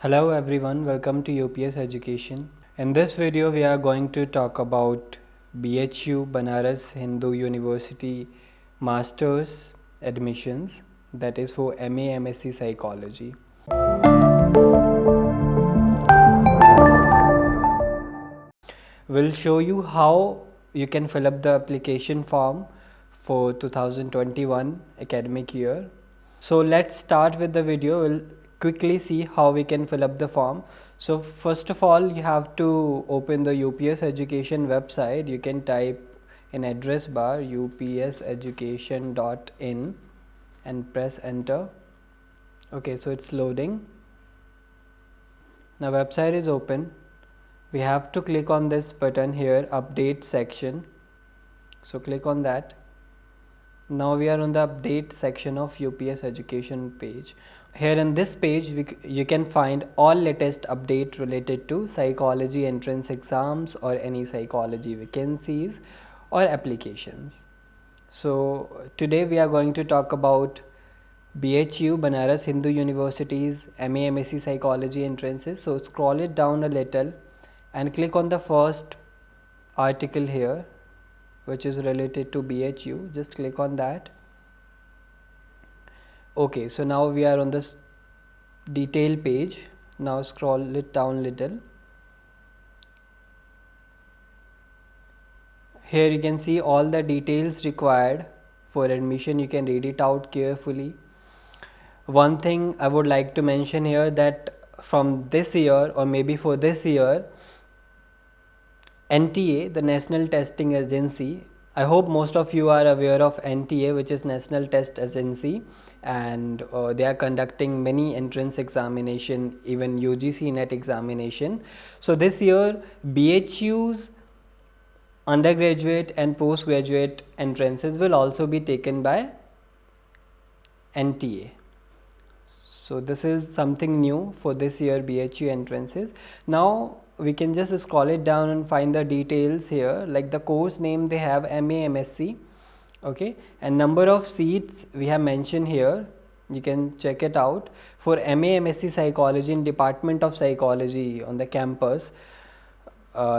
Hello everyone, welcome to UPS Education. In this video we are going to talk about BHU Banaras Hindu University Masters admissions, that is for MA MSc Psychology. We'll show you how you can fill up the application form for 2021 academic year. So let's start with the video. We'll quickly see how we can fill up the form. So first of all, you have to open the UPS Education website. You can type in address bar upseducation.in and press enter. Okay, so it's loading. Now website is open. We have to click on this button here, update section. So click on that. Now we are on the update section of UPS Education page. Here in this page you can find all latest update related to psychology entrance exams or any psychology vacancies or applications. So today we are going to talk about BHU Banaras Hindu University's MA MSc Psychology entrances. So scroll it down a little and click on the first article here, which is related to BHU. Just click on that. Okay, so now we are on this detail page. Now scroll it down little. Here you can see all the details required for admission. You can read it out carefully. One thing I would like to mention here, that from this year or maybe for this year, NTA, the National Testing Agency, I hope most of you are aware of NTA, which is National Test Agency, and they are conducting many entrance examination, even UGC NET examination. So this year BHU's undergraduate and postgraduate entrances will also be taken by NTA. So this is something new for this year BHU entrances. Now we can just scroll it down and find the details here, like the course name they have MA MSc, okay, and number of seats we have mentioned here. You can check it out. For MA MSc Psychology in Department of Psychology on the campus,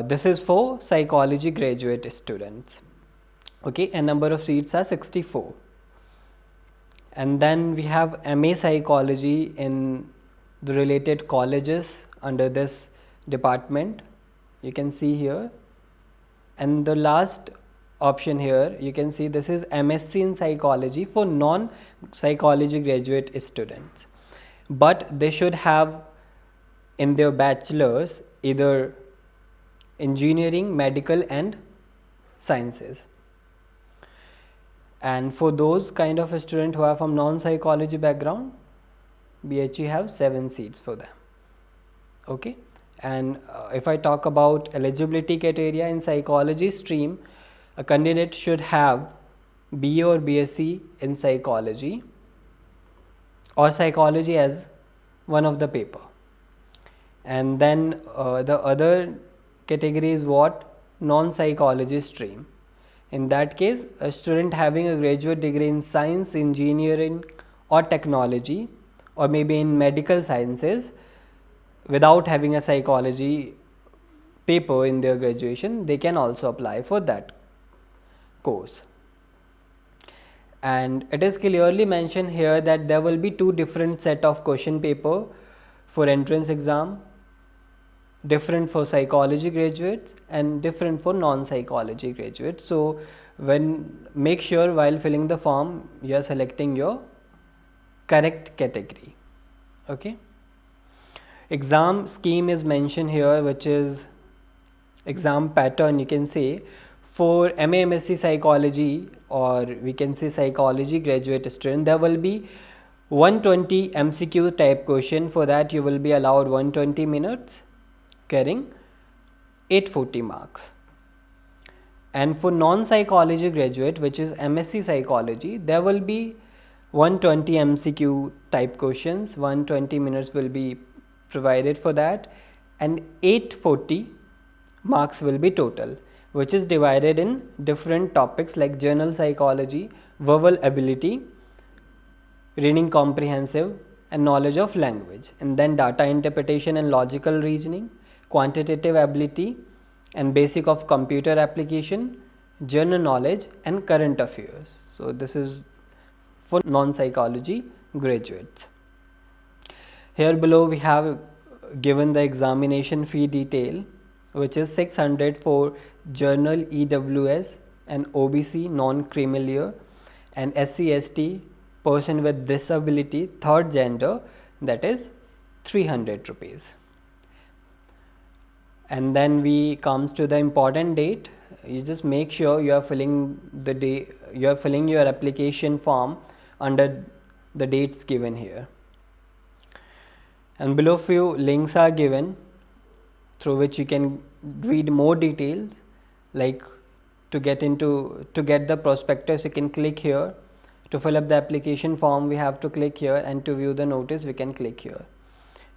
this is for psychology graduate students, okay, and number of seats are 64. And then we have MA Psychology in the related colleges under this department, you can see here. And the last option here, you can see this is MSc in Psychology for non-psychology graduate students, but they should have in their bachelor's either engineering, medical and sciences. And for those kind of students who are from non-psychology background, BHU have 7 seats for them, okay. And if I talk about eligibility criteria in psychology stream, a candidate should have BA or BSc in psychology or psychology as one of the paper. And then the other category is what? Non-psychology stream. In that case, a student having a graduate degree in science, engineering or technology, or maybe in medical sciences, without having a psychology paper in their graduation, they can also apply for that course. And it is clearly mentioned here that there will be 2 different set of question paper for entrance exam, different for psychology graduates and different for non-psychology graduates. So make sure while filling the form you are selecting your correct category, okay. Exam scheme is mentioned here, which is exam pattern, you can say. For MA MSc Psychology, or we can say psychology graduate student, there will be 120 MCQ type question. For that you will be allowed 120 minutes, carrying 840 marks. And for non-psychology graduate, which is MSc Psychology, there will be 120 MCQ type questions, 120 minutes will be provided for that, and 840 marks will be total, which is divided in different topics like general psychology, verbal ability, reading comprehensive and knowledge of language, and then data interpretation and logical reasoning, quantitative ability and basic of computer application, general knowledge and current affairs. So this is for non-psychology graduates. Here below we have given the examination fee detail, which is 600 for general EWS and OBC non-creamier and SC/ST person with disability third gender, that is 300 rupees. And then we comes to the important date. You just make sure you are filling your application form under the dates given here. And below few links are given through which you can read more details, like to get the prospectus you can click here, to fill up the application form we have to click here, and to view the notice we can click here.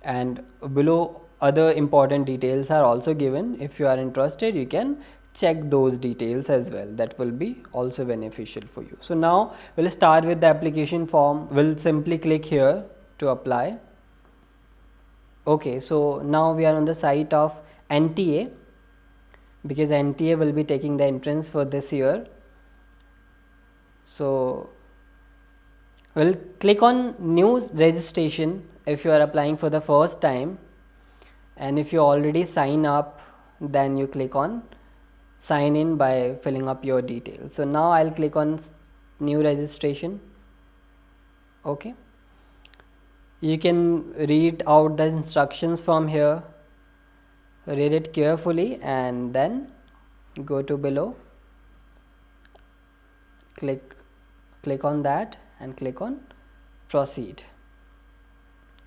And below other important details are also given. If you are interested, you can check those details as well. That will be also beneficial for you. So now we'll start with the application form. We'll simply click here to apply. Okay, so now we are on the site of NTA, because NTA will be taking the entrance for this year. So we'll click on new registration if you are applying for the first time, and if you already sign up, then you click on sign in by filling up your details. So now I'll click on new registration. Okay, you can read out the instructions from here, read it carefully, and then go to below, click on that and click on proceed.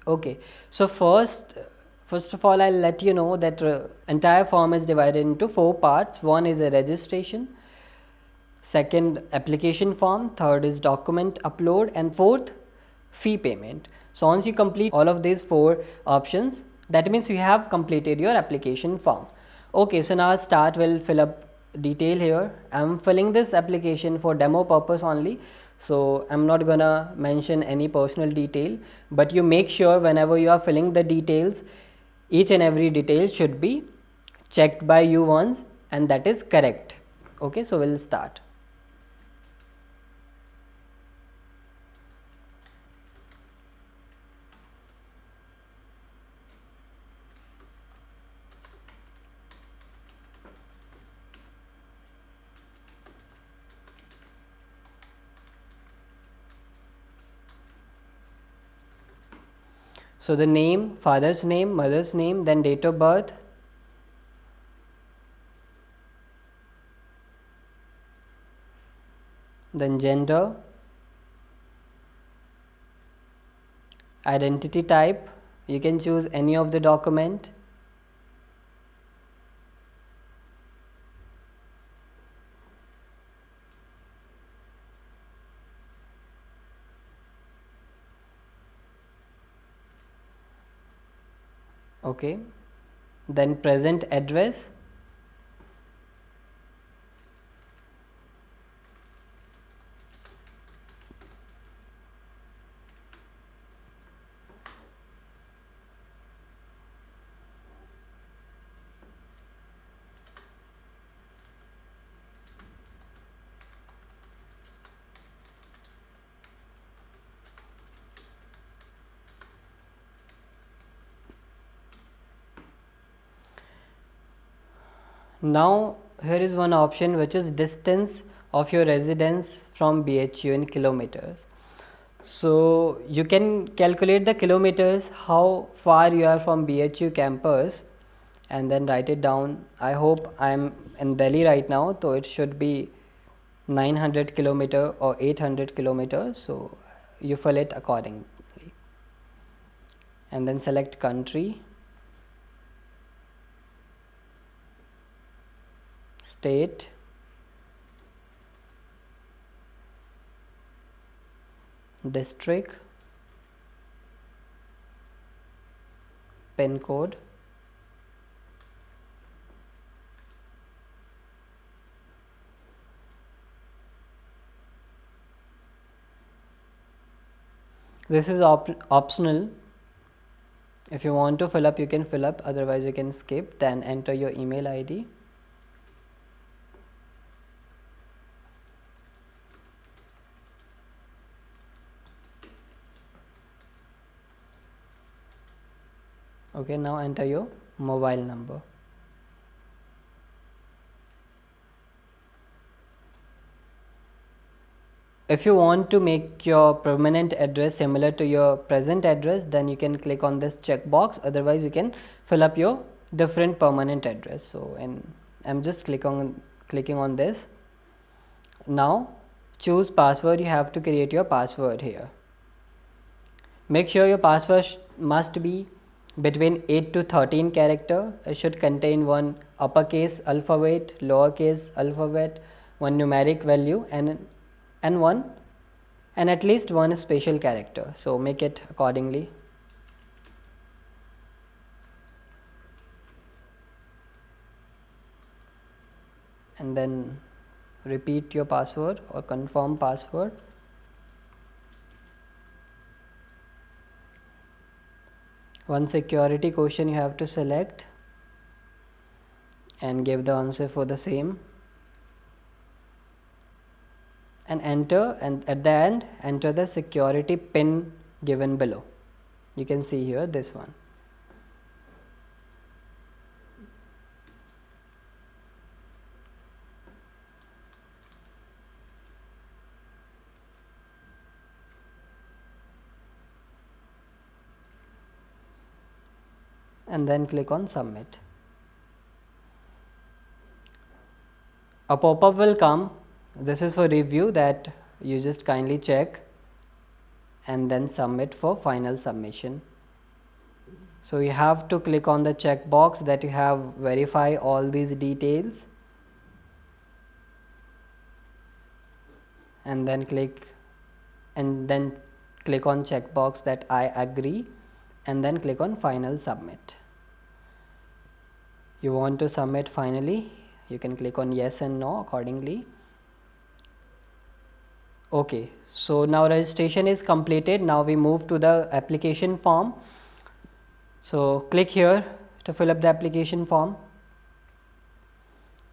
Okay, so first of all, I'll let you know that entire form is divided into 4 parts. One is a registration, second application form, third is document upload, and fourth fee payment. So once you complete all of these 4 options, that means you have completed your application form. Okay, so now start. We'll fill up detail here. I'm filling this application for demo purpose only, so I'm not gonna mention any personal detail, but you make sure whenever you are filling the details, each and every detail should be checked by you once, and that is correct. Okay, so we'll start. So the name, father's name, mother's name, then date of birth, then gender, identity type, you can choose any of the document, okay, then present address, now here is one option which is distance of your residence from BHU in kilometers. So you can calculate the kilometers, how far you are from BHU campus, and then write it down. I hope I'm in Delhi right now, so it should be 900 kilometer or 800 kilometers. So you fill it accordingly, and then select country, state, district, pin code, This is optional. If you want to fill up, you can fill up, otherwise you can skip. Then enter your email ID. Okay, now enter your mobile number. If you want to make your permanent address similar to your present address, then you can click on this checkbox. Otherwise, you can fill up your different permanent address. So, I'm just clicking on this. Now, choose password. You have to create your password here. Make sure your password must be between 8 to 13 character. It should contain one uppercase alphabet, lowercase alphabet, one numeric value, and at least one special character. So make it accordingly. And then repeat your password or confirm password. One security question you have to select and give the answer for the same, and enter, and at the end enter the security pin given below. You can see here this one. And then click on submit. A pop-up will come. This is for review, that you just kindly check and then submit for final submission. So you have to click on the checkbox that you have verify all these details, and then click on checkbox that I agree, and then click on final submit. You want to submit finally, you can click on yes and no accordingly. Okay, so now registration is completed. Now we move to the application form. So click here to fill up the application form.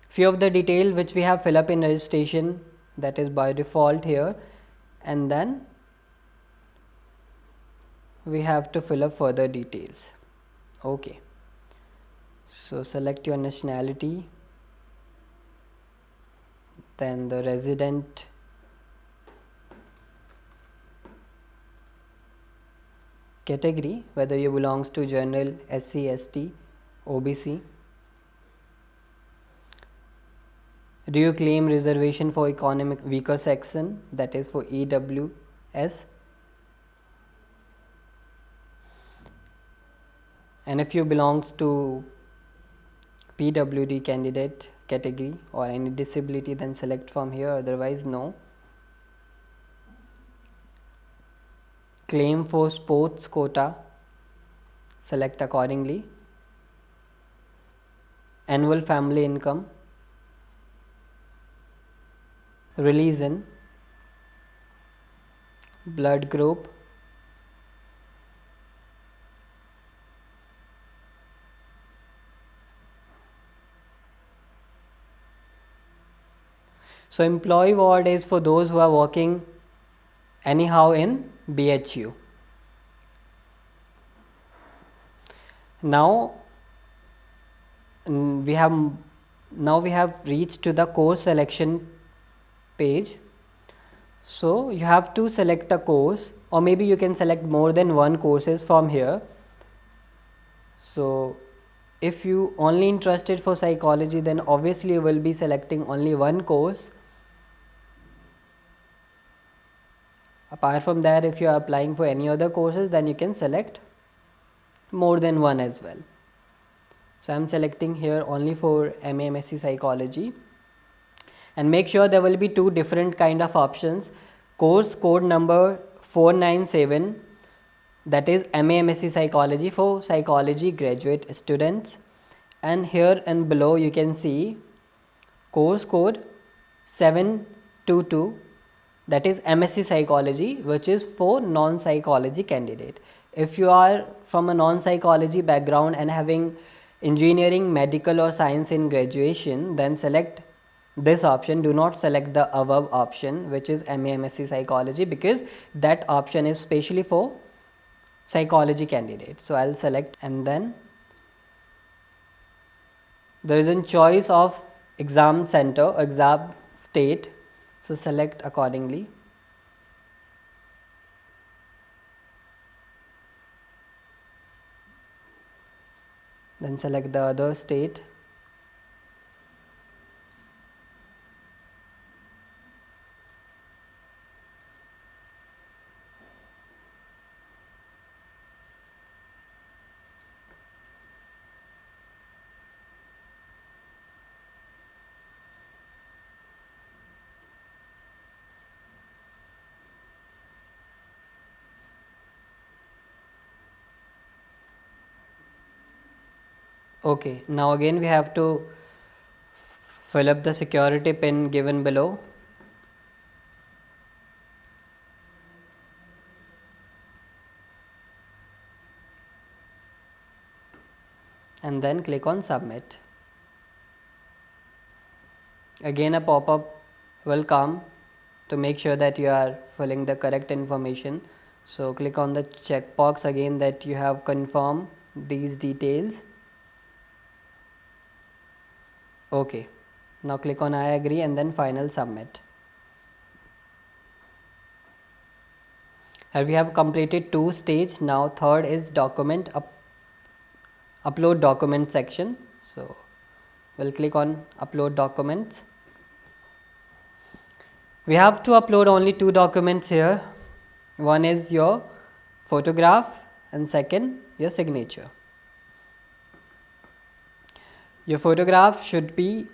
Few of the detail which we have fill up in registration, that is by default here, and then we have to fill up further details. Okay, so select your nationality, then the resident category, whether you belongs to general, SC, ST, OBC. Do you claim reservation for economic weaker section, that is for EWS? And if you belongs to PWD candidate category or any disability, then select from here, otherwise no. Claim for sports quota, select accordingly. Annual family income, religion, blood group, so employee ward is for those who are working anyhow in BHU. Now we have reached to the course selection page. So you have to select a course, or maybe you can select more than one courses from here. So if you only interested for psychology, then obviously you will be selecting only one course. Apart from that, if you are applying for any other courses, then you can select more than one as well. So I am selecting here only for MA MSc psychology, and make sure there will be two different kind of options. Course code number 497, that is MA MSc psychology for psychology graduate students, and here and below you can see course code 722, that is MSc Psychology, which is for non-psychology candidate. If you are from a non-psychology background and having engineering, medical or science in graduation, then select this option. Do not select the above option, which is MA/MSc Psychology, because that option is specially for psychology candidate. So I'll select, and then there is a choice of exam center, exam state, so select accordingly. Then select the other state. Okay, now again we have to fill up the security pin given below. And then click on submit. Again a pop-up will come to make sure that you are filling the correct information. So click on the checkbox again that you have confirmed these details. Okay, now click on I agree and then final submit. Here we have completed 2 stage. Now third is document upload document section. So we'll click on upload documents. We have to upload only 2 documents here. One is your photograph and second your signature. Your photograph should be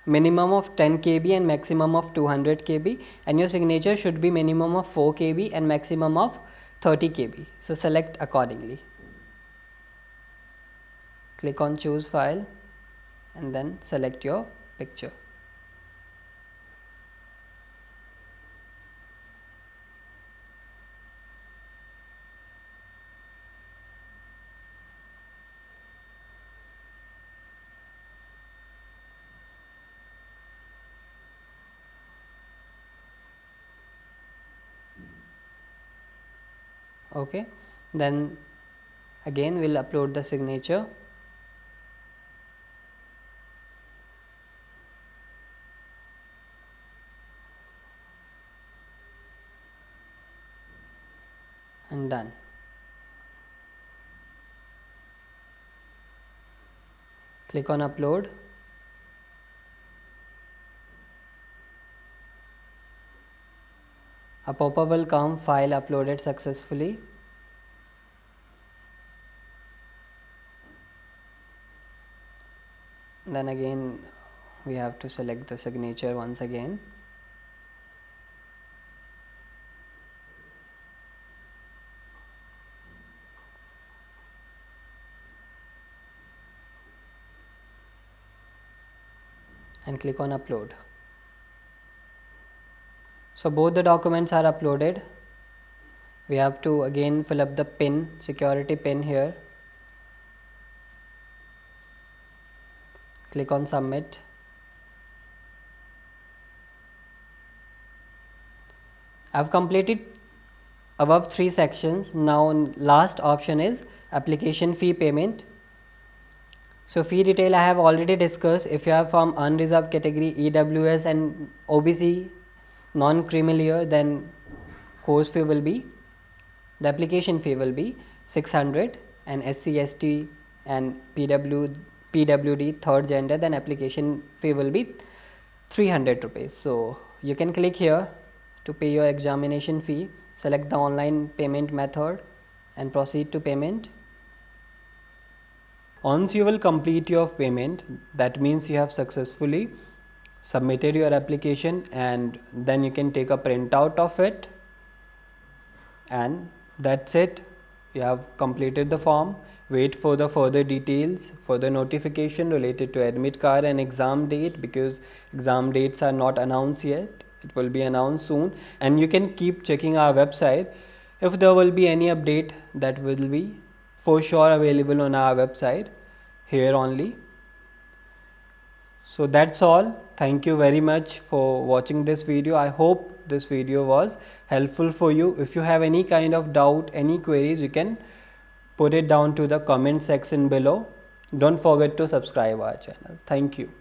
minimum of 10 KB and maximum of 200 KB, and your signature should be minimum of 4 KB and maximum of 30 KB. So select accordingly. Click on choose file and then select your picture. Okay, then again we'll upload the signature. And done. Click on upload. A pop-up will come, file uploaded successfully. Then again we have to select the signature once again. And click on upload. So both the documents are uploaded. We have to again fill up the pin, security pin here. Click on submit. I've completed above 3 sections. Now last option is application fee payment. So fee detail I have already discussed. If you are from unreserved category, EWS and OBC non-creamier, then course fee will be, the application fee will be 600, and SC, ST and PWD third gender, then application fee will be 300 rupees. So you can click here to pay your examination fee, select the online payment method and proceed to payment. Once you will complete your payment, that means you have successfully submitted your application, and then you can take a printout of it, and that's it. You have completed the form. Wait for the further details, further notification related to admit card and exam date, because exam dates are not announced yet. It will be announced soon, and you can keep checking our website. If there will be any update, that will be for sure available on our website here only. So that's all. Thank you very much for watching this video. I hope this video was helpful for you. If you have any kind of doubt, any queries, you can put it down to the comment section below. Don't forget to subscribe our channel. Thank you.